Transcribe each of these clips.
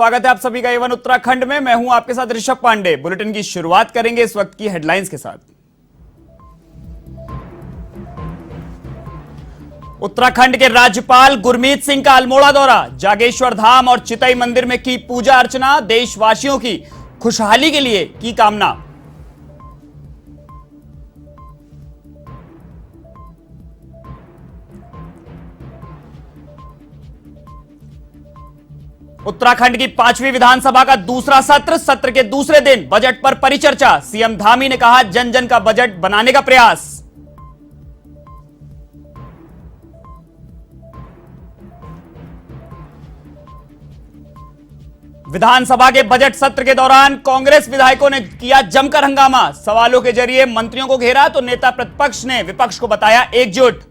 स्वागत है आप सभी का एवन उत्तराखंड में। मैं हूं आपके साथ ऋषभ पांडे। बुलेटिन की शुरुआत करेंगे इस वक्त की हेडलाइंस के साथ। उत्तराखंड के राज्यपाल गुरमीत सिंह का अल्मोड़ा दौरा, जागेश्वर धाम और चितई मंदिर में की पूजा अर्चना, देशवासियों की खुशहाली के लिए की कामना। उत्तराखंड की 5वीं विधानसभा का दूसरा सत्र के दूसरे दिन बजट पर परिचर्चा। सीएम धामी ने कहा जन जन का बजट बनाने का प्रयास। विधानसभा के बजट सत्र के दौरान कांग्रेस विधायकों ने किया जमकर हंगामा, सवालों के जरिए मंत्रियों को घेरा तो नेता प्रतिपक्ष ने विपक्ष को बताया एकजुट।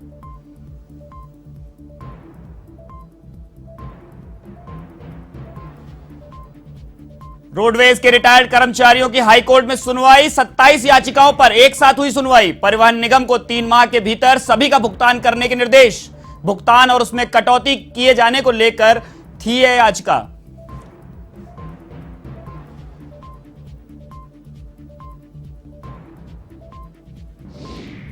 रोडवेज के रिटायर्ड कर्मचारियों की हाईकोर्ट में सुनवाई, 27 याचिकाओं पर एक साथ हुई सुनवाई। परिवहन निगम को 3 माह के भीतर सभी का भुगतान करने के निर्देश। भुगतान और उसमें कटौती किए जाने को लेकर थी यह याचिका।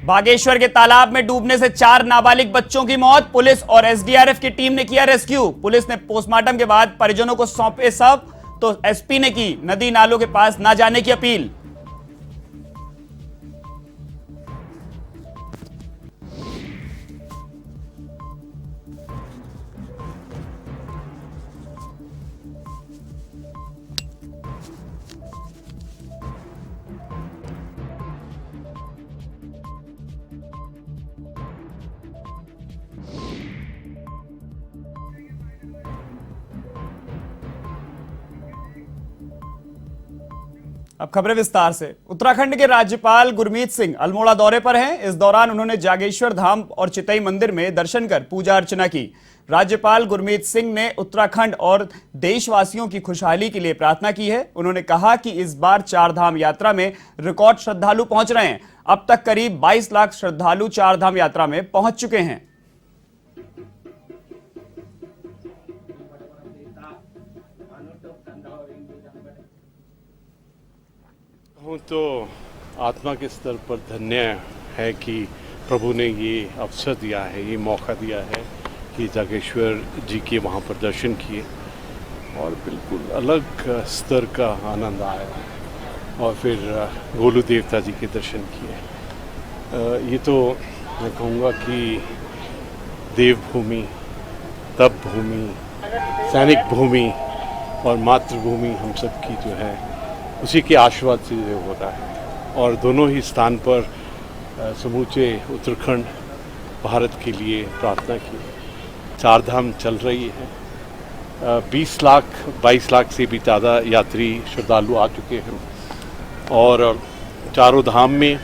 बागेश्वर के तालाब में डूबने से 4 नाबालिग बच्चों की मौत, पुलिस और एसडीआरएफ की टीम ने किया रेस्क्यू। पुलिस ने पोस्टमार्टम के बाद परिजनों को सौंपे शव, तो एसपी ने की नदी नालों के पास ना जाने की अपील। अब खबरें विस्तार से। उत्तराखंड के राज्यपाल गुरमीत सिंह अल्मोड़ा दौरे पर हैं। इस दौरान उन्होंने जागेश्वर धाम और चितई मंदिर में दर्शन कर पूजा अर्चना की। राज्यपाल गुरमीत सिंह ने उत्तराखंड और देशवासियों की खुशहाली के लिए प्रार्थना की है। उन्होंने कहा कि इस बार 4 धाम यात्रा में रिकॉर्ड श्रद्धालु पहुंच रहे हैं। अब तक करीब 22 लाख श्रद्धालु 4 धाम यात्रा में पहुंच चुके हैं। हूँ तो आत्मा के स्तर पर धन्य है कि प्रभु ने ये अवसर दिया है, ये मौका दिया है कि जागेश्वर जी के वहाँ पर दर्शन किए और बिल्कुल अलग स्तर का आनंद आया। और फिर गोलू देवता जी के दर्शन किए। ये तो मैं कहूँगा कि देवभूमि, तप भूमि, सैनिक भूमि और मातृभूमि हम सब की जो है उसी के आशीर्वाद से हो रहा है। और दोनों ही स्थान पर समूचे उत्तराखंड भारत के लिए प्रार्थना की। 4 धाम चल रही है। 20 लाख 22 लाख से भी ज़्यादा यात्री श्रद्धालु आ चुके हैं। और चारों धाम में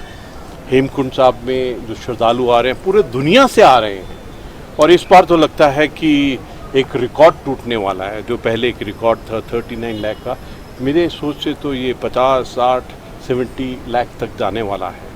हेमकुंड साहब में जो श्रद्धालु आ रहे हैं पूरे दुनिया से आ रहे हैं। और इस बार तो लगता है कि एक रिकॉर्ड टूटने वाला है। जो पहले एक रिकॉर्ड था 39 लाख का, मेरे सोच से तो ये 50, 60, 70 लाख तक जाने वाला है।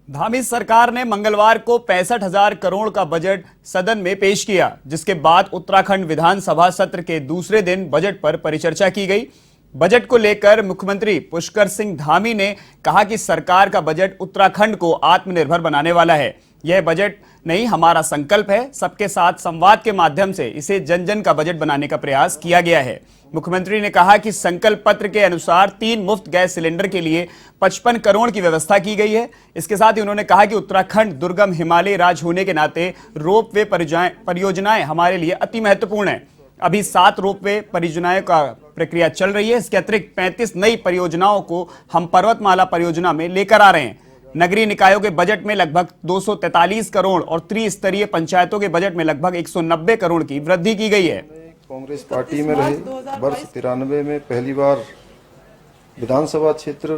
धामी सरकार ने मंगलवार को 65,000 करोड़ का बजट सदन में पेश किया, जिसके बाद उत्तराखंड विधानसभा सत्र के दूसरे दिन बजट पर परिचर्चा की गई। बजट को लेकर मुख्यमंत्री पुष्कर सिंह धामी ने कहा कि सरकार का बजट उत्तराखंड को आत्मनिर्भर बनाने वाला है। यह बजट नहीं, हमारा संकल्प है। सबके साथ संवाद के माध्यम से इसे जन जन का बजट बनाने का प्रयास किया गया है। मुख्यमंत्री ने कहा कि संकल्प पत्र के अनुसार 3 मुफ्त गैस सिलेंडर के लिए 55 करोड़ की व्यवस्था की गई है। इसके साथ ही उन्होंने कहा कि उत्तराखंड दुर्गम हिमालय राज्य होने के नाते रोपवे परियोजनाएं हमारे लिए अति महत्वपूर्ण है। अभी 7 रोपवे परियोजनाओं का प्रक्रिया चल रही है। इसके अतिरिक्त 35 नई परियोजनाओं को हम पर्वतमाला परियोजना में लेकर आ रहे हैं। नगरीय निकायों के बजट में लगभग 243 करोड़ और त्रिस्तरीय पंचायतों के बजट में लगभग 190 करोड़ की वृद्धि की गई है। कांग्रेस पार्टी में रहे वर्ष 93 में पहली बार विधानसभा क्षेत्र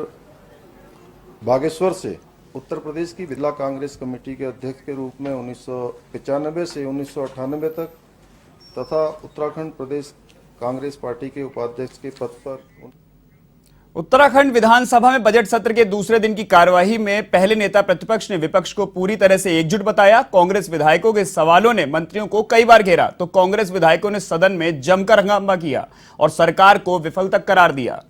बागेश्वर से उत्तर प्रदेश की जिला कांग्रेस कमेटी के अध्यक्ष के रूप में 1995 से 1998 तक तथा उत्तराखंड प्रदेश कांग्रेस पार्टी के उपाध्यक्ष के पद पर उत्तराखंड विधानसभा में बजट सत्र के दूसरे दिन की कार्यवाही में पहले नेता प्रतिपक्ष ने विपक्ष को पूरी तरह से एकजुट बताया। कांग्रेस विधायकों के सवालों ने मंत्रियों को कई बार घेरा तो कांग्रेस विधायकों ने सदन में जमकर हंगामा किया और सरकार को विफल तक करार दिया।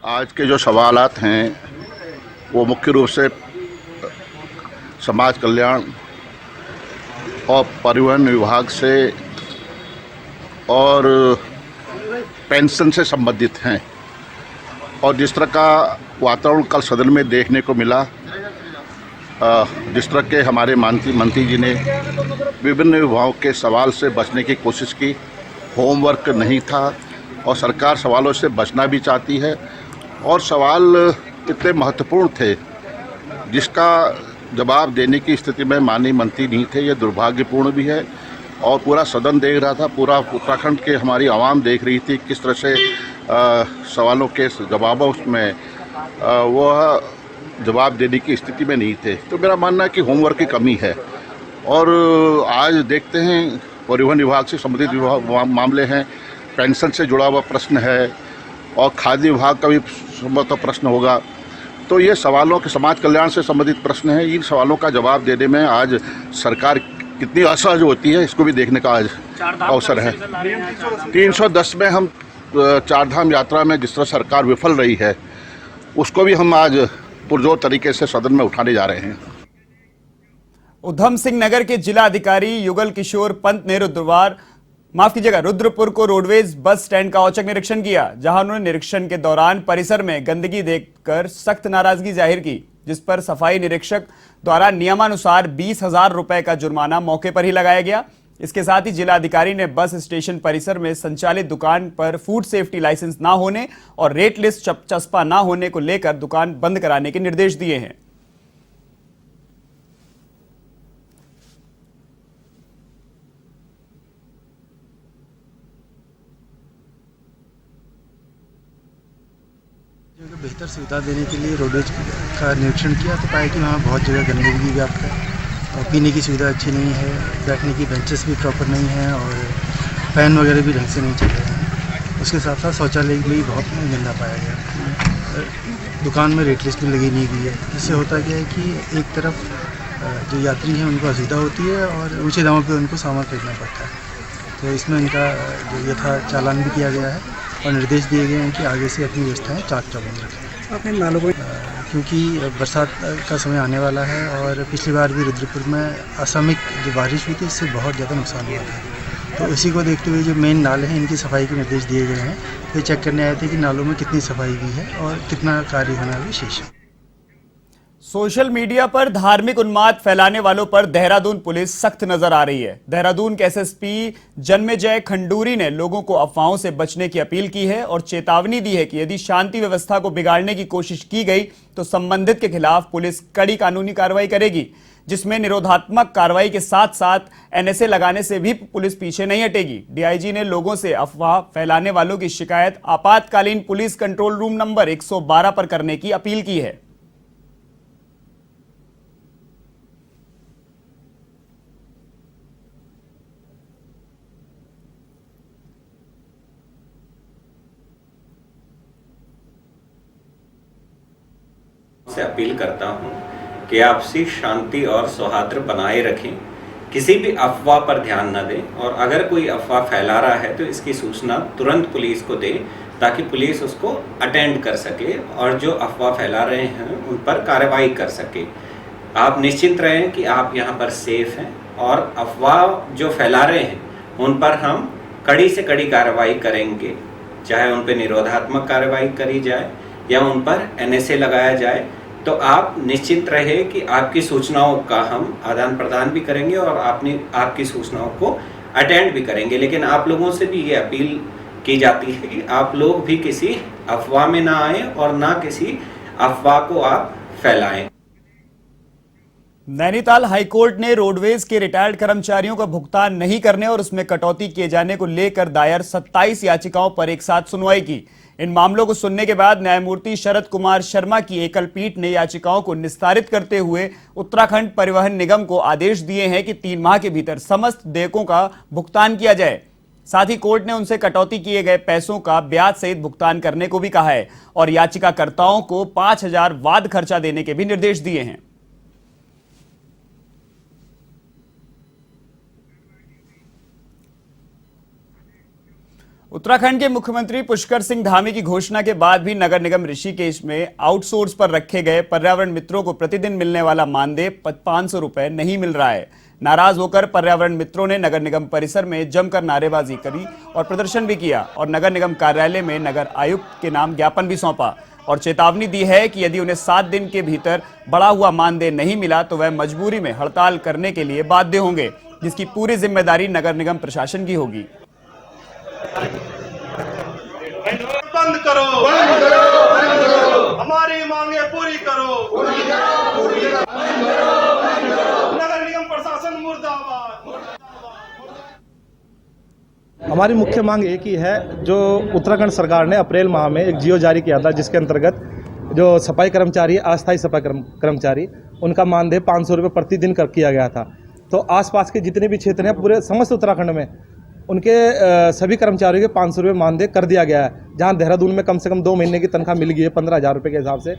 आज के जो सवालात हैं वो मुख्य रूप से समाज कल्याण और परिवहन विभाग से और पेंशन से संबंधित हैं। और जिस तरह का वातावरण कल सदन में देखने को मिला, जिस तरह के हमारे मंत्री जी ने विभिन्न विभागों के सवाल से बचने की कोशिश की, होमवर्क नहीं था और सरकार सवालों से बचना भी चाहती है और सवाल इतने महत्वपूर्ण थे जिसका जवाब देने की स्थिति में माननीय मंत्री नहीं थे। ये दुर्भाग्यपूर्ण भी है और पूरा सदन देख रहा था, पूरा उत्तराखंड के हमारी आवाम देख रही थी किस तरह से सवालों के जवाबों में वह जवाब देने की स्थिति में नहीं थे। तो मेरा मानना है कि होमवर्क की कमी है। और आज देखते हैं परिवहन विभाग से संबंधित मामले हैं, पेंशन से जुड़ा हुआ प्रश्न है और खाद्य विभाग का भी संभवतः प्रश्न होगा। तो ये सवालों के समाज कल्याण से संबंधित प्रश्न है। इन सवालों का जवाब देने में आज सरकार कितनी असहज होती है इसको भी देखने का आज अवसर है। 310 में हम चारधाम यात्रा में जिस तरह सरकार विफल रही है उसको भी हम आज पुरजोर तरीके से सदन में उठाने जा रहे हैं। उधम सिंह नगर के जिला अधिकारी युगल किशोर पंत ने रुद्रपुर को रोडवेज बस स्टैंड का औचक निरीक्षण किया, जहां उन्होंने निरीक्षण के दौरान परिसर में गंदगी देखकर सख्त नाराजगी जाहिर की, जिस पर सफाई निरीक्षक द्वारा नियमानुसार 20,000 रुपए का जुर्माना मौके पर ही लगाया गया। इसके साथ ही जिला अधिकारी ने बस स्टेशन परिसर में संचालित दुकान पर फूड सेफ्टी लाइसेंस न होने और रेट लिस्ट चस्पा न होने को लेकर दुकान बंद कराने के निर्देश दिए हैं। बेहतर सुविधा देने के लिए रोडवेज का निरीक्षण किया तो पाया कि वहाँ बहुत जगह गंदगी व्याप्त है और पीने की सुविधा अच्छी नहीं है, बैठने की बेंचेस भी प्रॉपर नहीं है और फैन वगैरह भी ढंग से नहीं चल रहे हैं। उसके साथ साथ शौचालय भी बहुत गंदा पाया गया। दुकान में रेट लिस्ट भी लगी नहीं हुई है, जिससे होता क्या है कि एक तरफ जो यात्री हैं उनको असुविधा होती है और ऊँचे दामों पर उनको सामान खरीदना पड़ता है। तो इसमें इनका जो ये था चालान भी किया गया है और निर्देश दिए गए हैं कि आगे से अपनी व्यवस्थाएँ चाक चौबंद रखें। अपने नालों को क्योंकि बरसात का समय आने वाला है और पिछली बार भी रुद्रपुर में असामयिक जो बारिश हुई थी इससे बहुत ज़्यादा नुकसान हुआ था। तो इसी को देखते हुए जो मेन नाले हैं इनकी सफाई के निर्देश दिए गए हैं। ये चेक करने आए थे कि नालों में कितनी सफाई हुई है और कितना कार्य होना अभी शेष है। सोशल मीडिया पर धार्मिक उन्माद फैलाने वालों पर देहरादून पुलिस सख्त नजर आ रही है। देहरादून के एसएसपी जन्मेजय खंडूरी ने लोगों को अफवाहों से बचने की अपील की है और चेतावनी दी है कि यदि शांति व्यवस्था को बिगाड़ने की कोशिश की गई तो संबंधित के खिलाफ पुलिस कड़ी कानूनी कार्रवाई करेगी, जिसमें निरोधात्मक कार्रवाई के साथ साथ एनएसए लगाने से भी पुलिस पीछे नहीं हटेगी। डीआईजी ने लोगों से अफवाह फैलाने वालों की शिकायत आपातकालीन पुलिस कंट्रोल रूम नंबर 112 पर करने की अपील की है। से अपील करता हूं कि आपसी शांति और सौहार्द बनाए रखें, किसी भी अफवाह पर ध्यान न दें और अगर कोई अफवाह फैला रहा है तो इसकी सूचना तुरंत पुलिस को दें ताकि पुलिस उसको अटेंड कर सके और जो अफवाह फैला रहे हैं उन पर कार्रवाई कर सके। आप निश्चिंत रहें कि आप यहाँ पर सेफ हैं और अफवाह जो फैला रहे हैं उन पर हम कड़ी से कड़ी कार्रवाई करेंगे, चाहे उन पर निरोधात्मक कार्रवाई करी जाए या उन पर एनएसए लगाया जाए। तो आप निश्चित रहे कि आपकी सूचनाओं का हम आदान प्रदान भी करेंगे और आपकी सूचनाओं को अटेंड भी करेंगे। लेकिन आप लोगों से भी ये अपील की जाती है कि आप लोग भी किसी अफवाह में ना आए और ना किसी अफवाह को आप फैलाएं। नैनीताल हाईकोर्ट ने रोडवेज के रिटायर्ड कर्मचारियों का भुगतान नहीं करने और उसमें कटौती किए जाने को लेकर दायर 27 याचिकाओं पर एक साथ सुनवाई की। इन मामलों को सुनने के बाद न्यायमूर्ति शरद कुमार शर्मा की एकल पीठ ने याचिकाओं को निस्तारित करते हुए उत्तराखंड परिवहन निगम को आदेश दिए हैं कि 3 माह के भीतर समस्त देयकों का भुगतान किया जाए। साथ ही कोर्ट ने उनसे कटौती किए गए पैसों का ब्याज सहित भुगतान करने को भी कहा है और याचिकाकर्ताओं को 5,000 वाद खर्चा देने के भी निर्देश दिए हैं। उत्तराखंड के मुख्यमंत्री पुष्कर सिंह धामी की घोषणा के बाद भी नगर निगम ऋषिकेश में आउटसोर्स पर रखे गए पर्यावरण मित्रों को प्रतिदिन मिलने वाला मानदेय 500 रुपए नहीं मिल रहा है। नाराज होकर पर्यावरण मित्रों ने नगर निगम परिसर में जमकर नारेबाजी करी और प्रदर्शन भी किया और नगर निगम कार्यालय में नगर आयुक्त के नाम ज्ञापन भी सौंपा और चेतावनी दी है कि यदि उन्हें 7 दिन के भीतर बढ़ा हुआ मानदेय नहीं मिला तो वह मजबूरी में हड़ताल करने के लिए बाध्य होंगे, जिसकी पूरी जिम्मेदारी नगर निगम प्रशासन की होगी। बंद करो, हमारी मांगे पूरी करो, नगर निगम प्रशासन मुर्दाबाद। हमारी मुख्य मांग एक ही है, जो उत्तराखंड सरकार ने अप्रैल माह में एक जियो जारी किया था, जिसके अंतर्गत जो सफाई कर्मचारी, अस्थायी सफाई कर्मचारी, उनका मानदेय 500 रुपये प्रतिदिन किया गया था। तो आसपास के जितने भी क्षेत्र हैं पूरे समस्त उत्तराखंड में उनके सभी कर्मचारियों के 500 रुपये मानदेय कर दिया गया है। जहां देहरादून में कम से कम 2 महीने की तनख्वाह मिल गई है 15,000 रुपये के हिसाब से,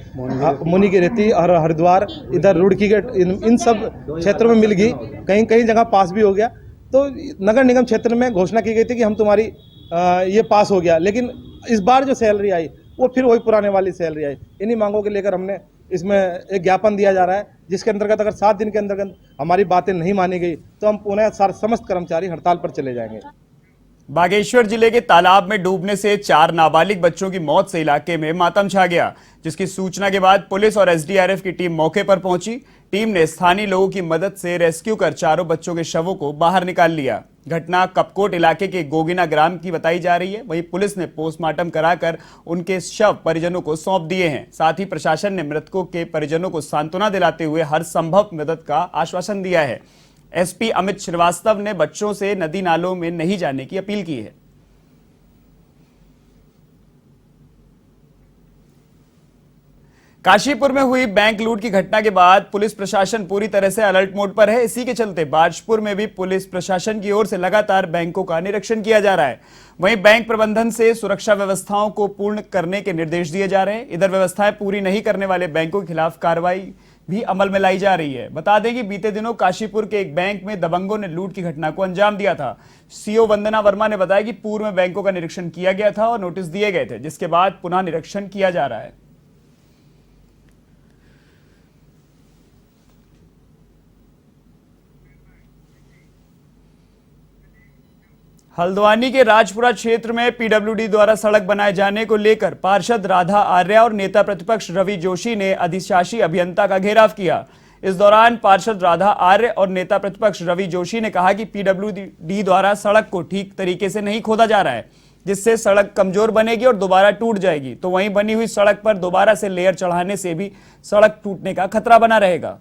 मुनि की रेती और हरिद्वार, इधर रुड़की के इन सब क्षेत्रों में मिल गई, कहीं कहीं जगह पास भी हो गया। तो नगर निगम क्षेत्र में घोषणा की गई थी कि हम तुम्हारी ये पास हो गया, लेकिन इस बार जो सैलरी आई वो फिर वही पुराने वाली सैलरी आई। इन्हीं मांगों के लेकर हमने इसमें एक ज्ञापन दिया जा रहा है, जिसके अंतर्गत अगर 7 दिन के अंतर्गत हमारी बातें नहीं मानी गई तो हम पुनः समस्त कर्मचारी हड़ताल पर चले जाएंगे। बागेश्वर जिले के तालाब में डूबने से 4 नाबालिग बच्चों की मौत से इलाके में मातम छा गया, जिसकी सूचना के बाद पुलिस और एसडीआरएफ की टीम मौके पर पहुंची। टीम ने स्थानीय लोगों की मदद से रेस्क्यू कर चारों बच्चों के शवों को बाहर निकाल लिया। घटना कपकोट इलाके के गोगिना ग्राम की बताई जा रही है। वहीं पुलिस ने पोस्टमार्टम कराकर उनके शव परिजनों को सौंप दिए हैं। साथ ही प्रशासन ने मृतकों के परिजनों को सांत्वना दिलाते हुए हर संभव मदद का आश्वासन दिया है। एसपी अमित श्रीवास्तव ने बच्चों से नदी नालों में नहीं जाने की अपील की है। काशीपुर में हुई बैंक लूट की घटना के बाद पुलिस प्रशासन पूरी तरह से अलर्ट मोड पर है। इसी के चलते बाजपुर में भी पुलिस प्रशासन की ओर से लगातार बैंकों का निरीक्षण किया जा रहा है। वहीं बैंक प्रबंधन से सुरक्षा व्यवस्थाओं को पूर्ण करने के निर्देश दिए जा रहे हैं। इधर व्यवस्थाएं पूरी नहीं करने वाले बैंकों के खिलाफ कार्रवाई भी अमल में लाई जा रही है। बता दें कि बीते दिनों काशीपुर के एक बैंक में दबंगों ने लूट की घटना को अंजाम दिया था। सीओ वंदना वर्मा ने बताया कि पूर्व में बैंकों का निरीक्षण किया गया था और नोटिस दिए गए थे, जिसके बाद पुनः निरीक्षण किया जा रहा है। हल्द्वानी के राजपुरा क्षेत्र में पीडब्ल्यूडी द्वारा सड़क बनाए जाने को लेकर पार्षद राधा आर्य और नेता प्रतिपक्ष रवि जोशी ने अधिशासी अभियंता का घेराव किया। इस दौरान पार्षद राधा आर्य और नेता प्रतिपक्ष रवि जोशी ने कहा कि पीडब्ल्यूडी द्वारा सड़क को ठीक तरीके से नहीं खोदा जा रहा है, जिससे सड़क कमजोर बनेगी और दोबारा टूट जाएगी। तो वहीं बनी हुई सड़क पर दोबारा से लेयर चढ़ाने से भी सड़क टूटने का खतरा बना रहेगा।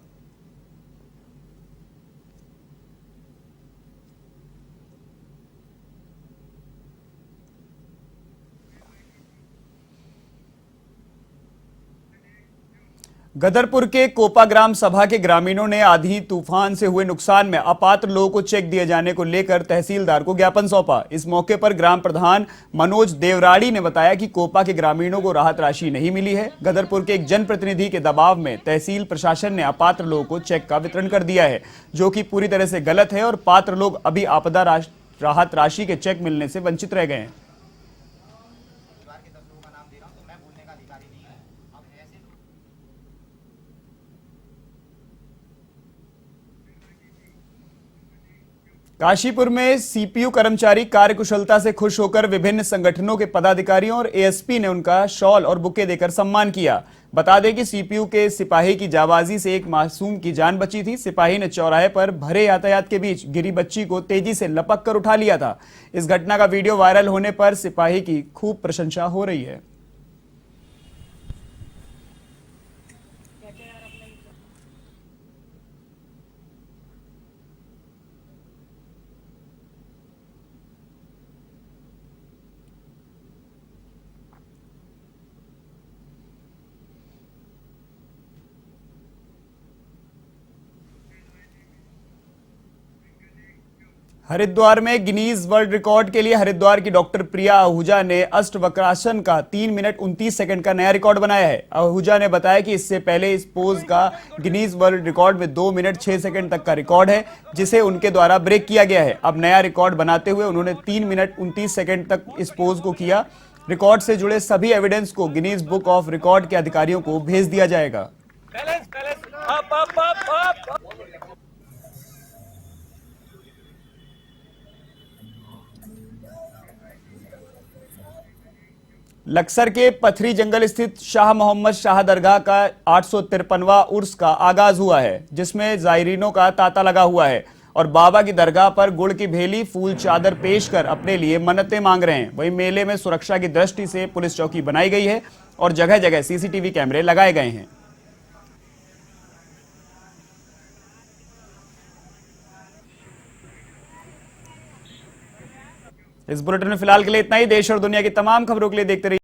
गदरपुर के कोपा ग्राम सभा के ग्रामीणों ने आंधी तूफान से हुए नुकसान में अपात्र लोगों को चेक दिए जाने को लेकर तहसीलदार को ज्ञापन सौंपा। इस मौके पर ग्राम प्रधान मनोज देवराड़ी ने बताया कि कोपा के ग्रामीणों को राहत राशि नहीं मिली है। गदरपुर के एक जनप्रतिनिधि के दबाव में तहसील प्रशासन ने अपात्र लोगों को चेक का वितरण कर दिया है, जो कि पूरी तरह से गलत है और पात्र लोग अभी आपदा राहत राशि के चेक मिलने से वंचित रह गए हैं। काशीपुर में सीपीयू कर्मचारी कार्यकुशलता से खुश होकर विभिन्न संगठनों के पदाधिकारियों और एएसपी ने उनका शॉल और बुके देकर सम्मान किया। बता दें कि सीपीयू के सिपाही की जाबाजी से एक मासूम की जान बची थी। सिपाही ने चौराहे पर भरे यातायात के बीच गिरी बच्ची को तेजी से लपक कर उठा लिया था। इस घटना का वीडियो वायरल होने पर सिपाही की खूब प्रशंसा हो रही है। हरिद्वार में गिनीज वर्ल्ड रिकॉर्ड के लिए हरिद्वार की डॉक्टर प्रिया आहूजा ने अष्टवक्रासन का 3 मिनट 29 सेकंड का नया रिकॉर्ड बनाया है। आहूजा ने बताया कि इससे पहले इस पोज का गिनीज वर्ल्ड रिकॉर्ड में 2 मिनट 6 सेकंड तक का रिकॉर्ड है, जिसे उनके द्वारा ब्रेक किया गया है। अब नया रिकॉर्ड बनाते हुए उन्होंने 3 मिनट 29 सेकंड तक इस पोज को किया। रिकॉर्ड से जुड़े सभी एविडेंस को गिनीज बुक ऑफ रिकॉर्ड के अधिकारियों को भेज दिया जाएगा। लक्सर के पथरी जंगल स्थित शाह मोहम्मद शाह दरगाह का 853वां उर्स का आगाज हुआ है, जिसमें जायरीनों का तांता लगा हुआ है और बाबा की दरगाह पर गुड़ की भेली, फूल, चादर पेश कर अपने लिए मन्नतें मांग रहे हैं। वहीं मेले में सुरक्षा की दृष्टि से पुलिस चौकी बनाई गई है और जगह जगह सीसीटीवी कैमरे लगाए गए हैं। इस बुलेटिन में फिलहाल के लिए इतना ही। देश और दुनिया की तमाम खबरों के लिए देखते रहिए